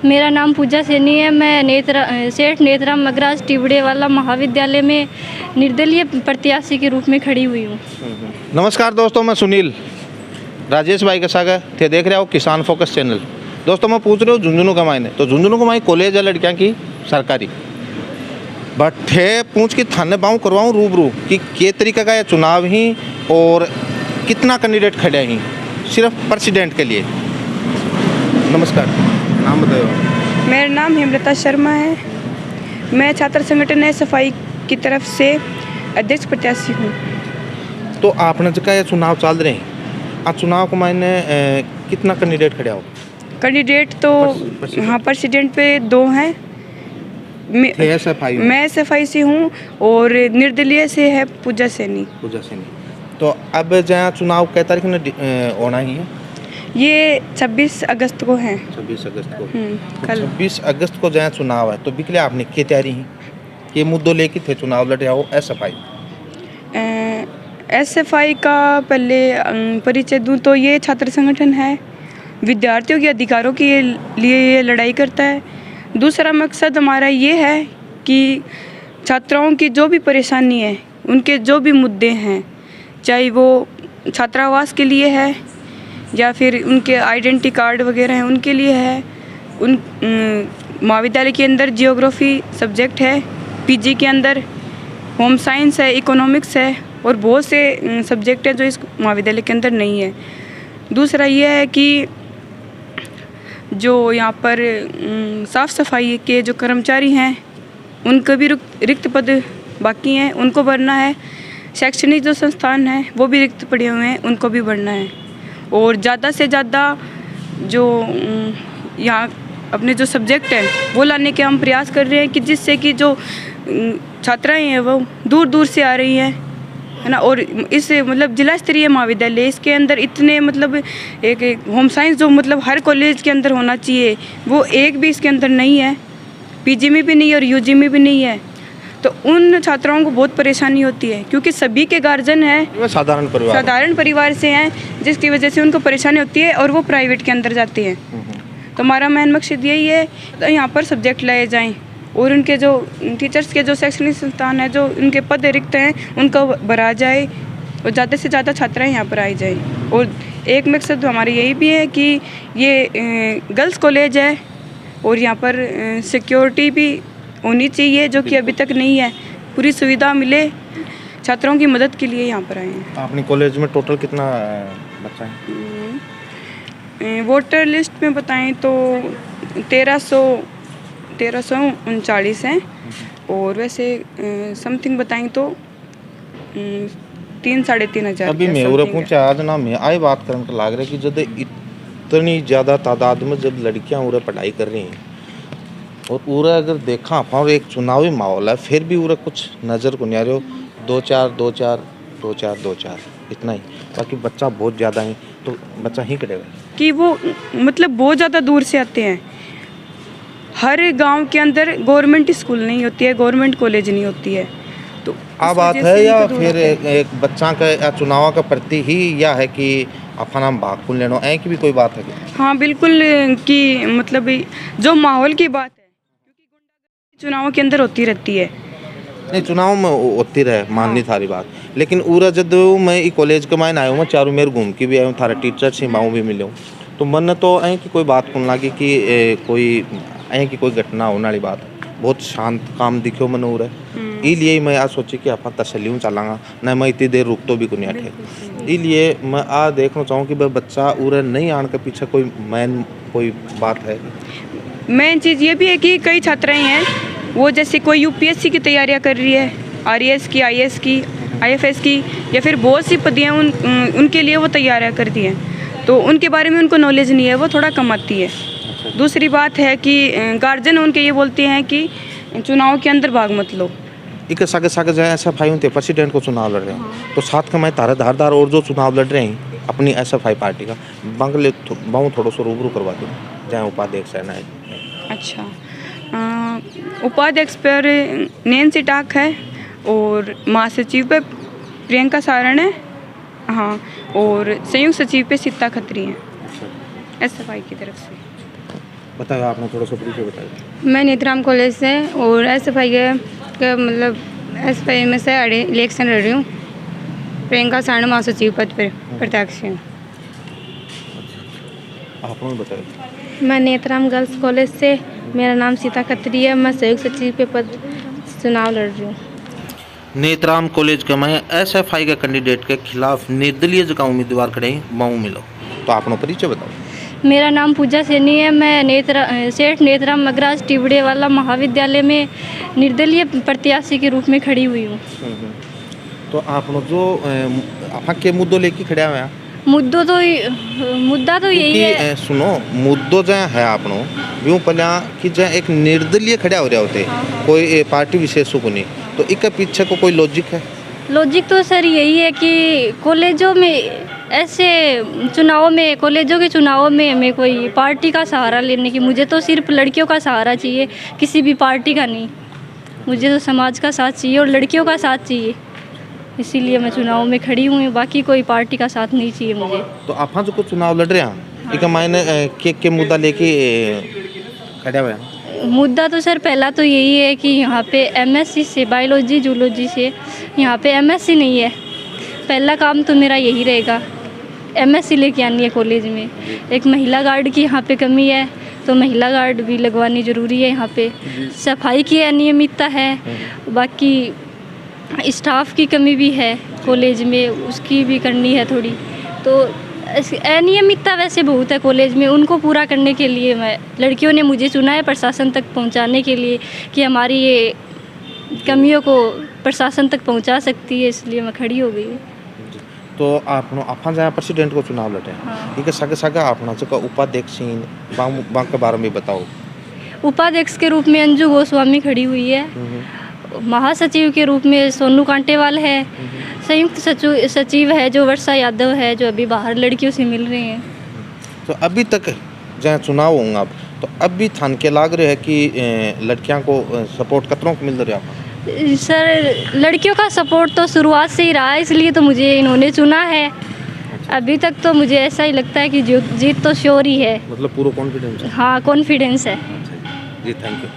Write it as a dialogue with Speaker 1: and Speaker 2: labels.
Speaker 1: मेरा नाम पूजा सैनी है। मैं सेठ नेतराम मगराज टिबड़ेवाला महाविद्यालय में निर्दलीय प्रत्याशी के रूप में खड़ी हुई हूँ।
Speaker 2: नमस्कार दोस्तों, मैं सुनील राजेश भाई का सागर थे देख रहे हो किसान फोकस चैनल। दोस्तों मैं पूछ रहा हूँ झुंझुनू का मायने तो झुंझुनू का माई कॉलेज है लड़कियाँ की सरकारी, बट थे पूछ के थाने बाऊ करवाऊँ रूबरू कि के तरीका का ये चुनाव ही और कितना कैंडिडेट खड़े हैं सिर्फ प्रेसिडेंट के लिए। नमस्कार, नाम बताओ।
Speaker 3: मेरा नाम हेमलता शर्मा है। मैं छात्र संगठन सफाई की तरफ से अध्यक्ष प्रत्याशी हूँ।
Speaker 2: तो आपने जो ये चुनाव चल रहे हैं, आज चुनाव को मायने कितना कैंडिडेट खड़े हो?
Speaker 3: कैंडिडेट तो हाँ प्रेसिडेंट पे 2 हैं। मैं एसएफआई से हूँ और निर्दलीय से है पूजा सैनी।
Speaker 2: तो अब जहाँ चुनाव कै तारीख में होना ही है?
Speaker 3: ये 26 अगस्त को है।
Speaker 2: 26 अगस्त को
Speaker 3: कल
Speaker 2: 26 अगस्त को जहाँ चुनाव है तो बिकले आपने क्या तैयारी है? ये मुद्दों लेके थे चुनाव लड़े हो
Speaker 3: एसएफआई का पहले परिचय दूँ तो ये छात्र संगठन है, विद्यार्थियों के अधिकारों के लिए ये लड़ाई करता है। दूसरा मकसद हमारा ये है कि छात्राओं की जो भी परेशानी है, उनके जो भी मुद्दे हैं, चाहे वो छात्रावास के लिए है या फिर उनके आइडेंटिटी कार्ड वगैरह हैं उनके लिए है। उन महाविद्यालय के अंदर जियोग्राफी सब्जेक्ट है, पीजी के अंदर होम साइंस है, इकोनॉमिक्स है और बहुत से सब्जेक्ट हैं जो इस महाविद्यालय के अंदर नहीं है। दूसरा ये है कि जो यहाँ पर साफ़ सफाई के जो कर्मचारी हैं उनका भी रिक्त पद बाकी हैं, उनको भरना है। शैक्षणिक जो संस्थान हैं वो भी रिक्त पड़े हुए हैं, उनको भी भरना है। और ज़्यादा से ज़्यादा जो यहाँ अपने जो सब्जेक्ट हैं वो लाने के हम प्रयास कर रहे हैं कि जिससे कि जो छात्राएँ हैं वो दूर दूर से आ रही हैं, है ना। और इस मतलब जिला स्तरीय महाविद्यालय इसके अंदर इतने मतलब एक होम साइंस जो मतलब हर कॉलेज के अंदर होना चाहिए वो एक भी इसके अंदर नहीं है, पीजी में भी नहीं है और यूजी में भी नहीं है। तो उन छात्राओं को बहुत परेशानी होती है क्योंकि सभी के गार्जियन हैं साधारण परिवार से हैं, जिसकी वजह से उनको परेशानी होती है और वो प्राइवेट के अंदर जाते हैं। तो हमारा मेन मकसद यही है तो यहाँ पर सब्जेक्ट लाए जाएं और उनके जो टीचर्स के जो शैक्षणिक संस्थान है जो उनके पद रिक्त हैं उनको भरा जाए और ज़्यादा से ज़्यादा छात्राएं यहाँ पर आई जाए। और एक मकसद हमारा यही भी है कि ये गर्ल्स कॉलेज है और यहाँ पर सिक्योरिटी भी होनी चाहिए जो कि अभी तक नहीं है, पूरी सुविधा मिले, छात्रों की मदद के लिए यहाँ पर आए हैं।
Speaker 2: अपनी कॉलेज में टोटल कितना बच्चा है?
Speaker 3: वोटर लिस्ट में बताएं तो 1339 हैं और वैसे समथिंग बताएं तो 3-3.5
Speaker 2: अभी मैं उरे पूछा आज ना मैं आई बात करने को लाग रहा है कि जब इतनी ज़्यादा तादाद में जब लड़कियां उरे पढ़ाई कर रही हैं और उरे अगर देखा और एक चुनावी माहौल है फिर भी उरे कुछ नज़र को नहीं आ रहे हो, 2-4 इतना ही, बाकी बच्चा बहुत ज़्यादा है तो बच्चा ही करेगा
Speaker 3: कि वो मतलब बहुत ज़्यादा दूर से आते हैं। हर गांव के अंदर गवर्नमेंट स्कूल नहीं होती है, गवर्नमेंट कॉलेज नहीं होती है। तो
Speaker 2: आ बात है या फिर एक बच्चा का चुनाव का प्रति ही या है कि अपना नाम भाग खुल लेना है कि भी कोई बात है?
Speaker 3: हाँ बिल्कुल, कि मतलब जो माहौल की बात है क्योंकि चुनाव के अंदर होती रहती है।
Speaker 2: नहीं चुनाव में होती रहे माननी थारी बात, लेकिन उरा जब मैं ई कॉलेज के मायने आया हूँ, मैं चारों मेर घूम के भी आया हूँ, थारा टीचर से माँ भी मिले हूँ, तो मन तो ऐ कि कोई बात सुन लगी कि कोई ऐ कि कोई घटना होने वाली बात, बहुत शांत काम दिखो मन उरा। इसलिए मैं आज सोची कि आप तसल्ली चलांगा न मैं इतनी देर रुक तो भी को नहीं अठे। इसलिए मैं आज देखना चाहूँ कि वह बच्चा उरा नहीं आने के पीछे कोई मैन कोई बात है।
Speaker 3: मेन चीज़ ये भी है कि कई छात्राएँ हैं वो जैसे कोई यूपीएससी की तैयारियां कर रही है, आरएएस की, आईएएस की, आईएफएस की या फिर बहुत सी पदियाँ उनके लिए वो तैयारियां करती हैं, तो उनके बारे में उनको नॉलेज नहीं है, वो थोड़ा कम आती है। दूसरी बात है कि गार्जियन उनके ये बोलते हैं कि चुनाव के अंदर भाग मत लो।
Speaker 2: एक सागे सागे जो एसएफआई होते प्रेसिडेंट को चुनाव लड़ रहे हैं तो साथ का मैं धारदार और जो चुनाव लड़ रहे हैं अपनी एसएफआई पार्टी का बंगले बाहू थोड़ा सा रूबरू करवा दूँ जहाँ उपाध्यक्ष है ना।
Speaker 3: अच्छा, उपाध्यक्ष पर नैन्सी टाक है और महासचिव पे प्रियंका सारण है, हाँ, और संयुक्त सचिव पे सीता खत्री हैं एसएफआई की तरफ से।
Speaker 2: बताओ, आपने थोड़ा सा परिचय बताया।
Speaker 3: मैं नेत्राम कॉलेज से और एसएफआई के मतलब एसएफआई में से इलेक्शन लड़ रही हूँ। प्रियंका सारण महासचिव पद पर प्रत्याशी हूँ।
Speaker 2: आपने बताया।
Speaker 1: मैं नेत्राम गर्ल्स कॉलेज से, मेरा नाम सीता खत्री है, मैं संयुक्त सचिव के पद चुनाव लड़ रही हूँ।
Speaker 2: नेत्राम कॉलेज के में एसएफआई के कैंडिडेट के खिलाफ निर्दलीय जगह उम्मीदवार खड़े हैं, माऊ मिलो। तो आपने परिचय बताओ।
Speaker 1: मेरा नाम पूजा सैनी है, मैं सेठ नेत्राम मगराज टिबड़े वाला महाविद्यालय में निर्दलीय प्रत्याशी के रूप में खड़ी हुई हूँ।
Speaker 2: तो आपने जो वहाँ के मुद्दों लेके खड़े हुए हैं,
Speaker 1: मुद्दा तो यही है।
Speaker 2: सुनो, मुद्दों जो है आपनो यूँ पहले कि जो एक निर्दलीय खड़े हो रहे होते, कोई पार्टी विशेषों को नहीं, तो इसके पीछे को कोई लॉजिक है?
Speaker 1: लॉजिक तो सर यही है कि कॉलेजों में ऐसे कॉलेजों के चुनावों में हमें कोई पार्टी का सहारा लेने की, मुझे तो सिर्फ लड़कियों का सहारा चाहिए, किसी भी पार्टी का नहीं। मुझे तो समाज का साथ चाहिए और लड़कियों का साथ चाहिए, इसीलिए मैं चुनाव में खड़ी हुई हूँ। बाकी कोई पार्टी का साथ नहीं चाहिए मुझे। तो
Speaker 2: आप जो को चुनाव लड़ रहे हैं, एक मायने के मुद्दा लेके खड़े हुए हैं?
Speaker 1: मुद्दा तो सर पहला तो यही है कि यहाँ पे एमएससी से बायोलॉजी जूलॉजी से यहाँ पे एमएससी नहीं है। पहला काम तो मेरा यही रहेगा, एमएससी लेके आनी है कॉलेज में। एक महिला गार्ड की यहाँ पे कमी है, तो महिला गार्ड भी लगवानी ज़रूरी है। यहाँ पे सफाई की अनियमितता है, बाकी स्टाफ की कमी भी है कॉलेज में, उसकी भी करनी है थोड़ी। तो अनियमितता वैसे बहुत है कॉलेज में, उनको पूरा करने के लिए लड़कियों ने मुझे चुना है प्रशासन तक पहुंचाने के लिए, कि हमारी ये कमियों को प्रशासन तक पहुंचा सकती है, इसलिए मैं खड़ी हो गई।
Speaker 2: तो आप जहाँ प्रेसिडेंट को चुनाव लड़े, ठीक है, सगे सगे आपना जो उपाध्यक्ष के बारे में बताओ।
Speaker 1: उपाध्यक्ष के रूप में अंजू गोस्वामी खड़ी हुई है, महासचिव के रूप में सोनू कांटेवाल है, संयुक्त सचिव है जो वर्षा यादव है, जो अभी बाहर लड़कियों से मिल रही हैं।
Speaker 2: तो अभी तक जहाँ चुनाव होंगे अब, तो अभी थान के लाग रहे हैं कि लड़कियों को सपोर्ट कतरों को मिल रहा है?
Speaker 1: सर लड़कियों का सपोर्ट तो शुरुआत से ही रहा है, इसलिए तो मुझे इन्होंने चुना है। अभी तक तो मुझे ऐसा ही लगता है कि जीत तो श्योर ही है।
Speaker 2: मतलब पूरा कॉन्फिडेंस है?
Speaker 1: हाँ, कॉन्फिडेंस है
Speaker 2: जी, थैंक यू।